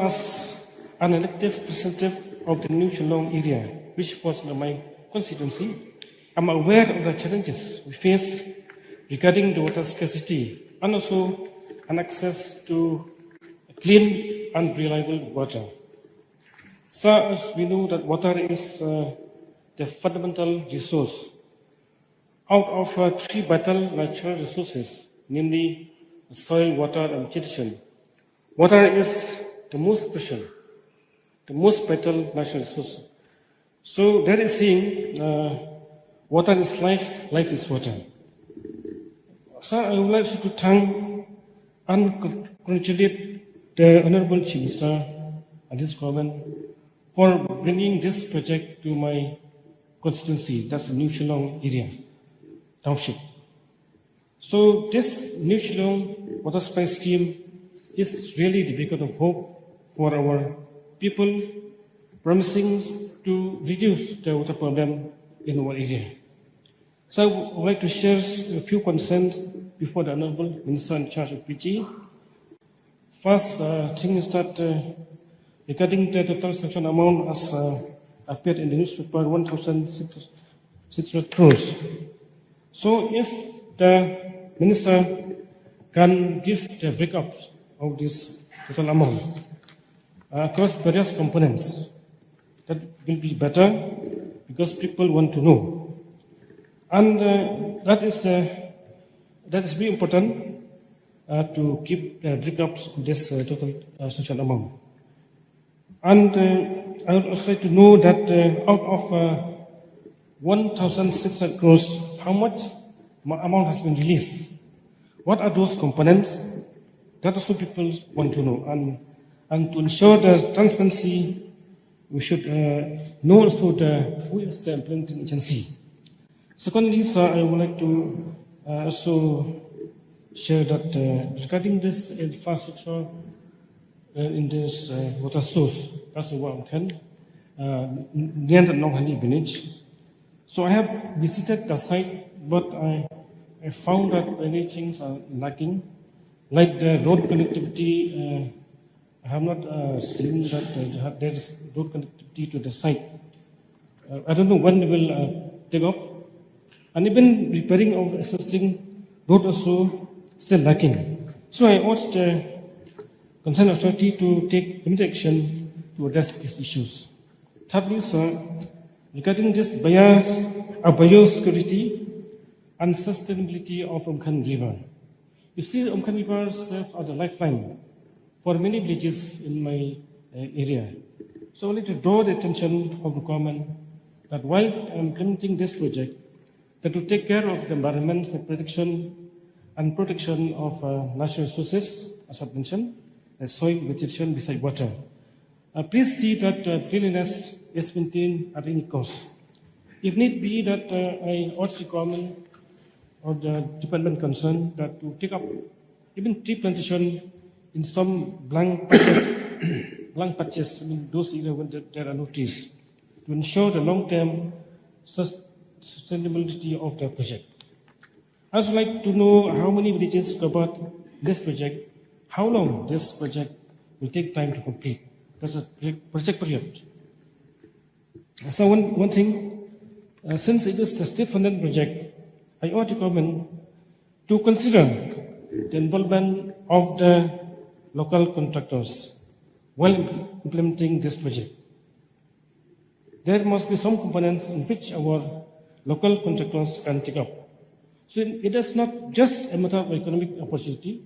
as an elected representative of the New Shillong area, which was my constituency, I'm aware of the challenges we face regarding the water scarcity and also an access to clean and reliable water. So, as we know that water is the fundamental resource out of three vital natural resources, namely soil, water, and vegetation. Water is the most precious, the most vital natural resource. So that is saying, water is life, life is water. So I would like to thank and congratulate the Honorable Chief Minister and his government for bringing this project to my constituency, that's the New Shillong area, township. So this New Shillong water supply scheme is really the beacon of hope for our people, promising to reduce the water problem in our area. So I would like to share a few concerns before the Honorable Minister in charge of PG. First thing is that regarding the total sanction amount as appeared in the newspaper, 1,600 crores. So if the Minister can give the breakups of this total amount across various components, that will be better because people want to know. And that is very important to keep the breakups of this total sanction amount. And I would also like to know that out of 1,600 crores, how much amount has been released? What are those components? That also people want to know. And to ensure the transparency, we should know also who is the implementing agency. Secondly, sir, I would like to also share that regarding this infrastructure in this water source, that's the one can near the Nonghani village. So I have visited the site, but I found that many things are lacking, like the road connectivity. I have not seen that there is road connectivity to the site. I don't know when they will take up, and even repairing of existing road also still lacking. So I urge the concerned authority to take immediate action to address these issues. Thirdly, sir, regarding this biosecurity and sustainability of Umkhan River. You see, Umkhan River serves as a lifeline for many villages in my area. So I would like to draw the attention of the government that while implementing this project, that to take care of the environment protection and protection of natural resources, as I've mentioned, soil, vegetation beside water. Please see that cleanliness is maintained at any cost. If need be, that I urge the government or the department concerned that to take up even tree plantation in some blank patches, blank patches, I mean those areas where there are no trees, to ensure the long-term sustainability of the project. I would like to know how many villages covered this project, how long this project will take time to complete. That's a project period. So one thing, since it is the state-funded project, I urge the government to consider the involvement of the local contractors while implementing this project. There must be some components in which our local contractors can take up. So it is not just a matter of economic opportunity,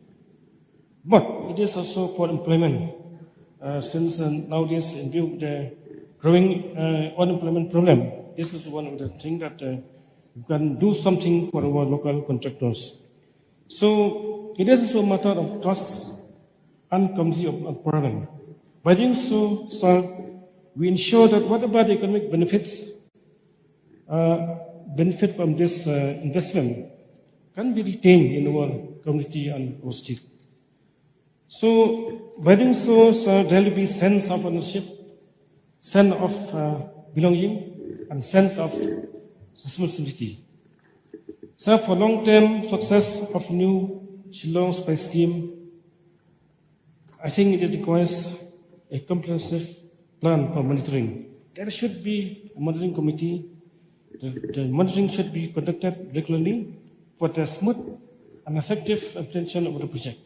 but it is also for employment. Since nowadays, in view of the growing unemployment problem, this is one of the things that we can do something for our local contractors. So it is also a matter of trust and community empowerment. By doing so, sir, we ensure that whatever the economic benefits benefit from this investment can be retained in our community and our state. So by doing so, sir, there will be sense of ownership, sense of belonging, and sense of responsibility. So for long-term success of New Shillong Supply Scheme, I think it requires a comprehensive plan for monitoring. There should be a monitoring committee. The monitoring should be conducted regularly for the smooth and effective implementation of the project.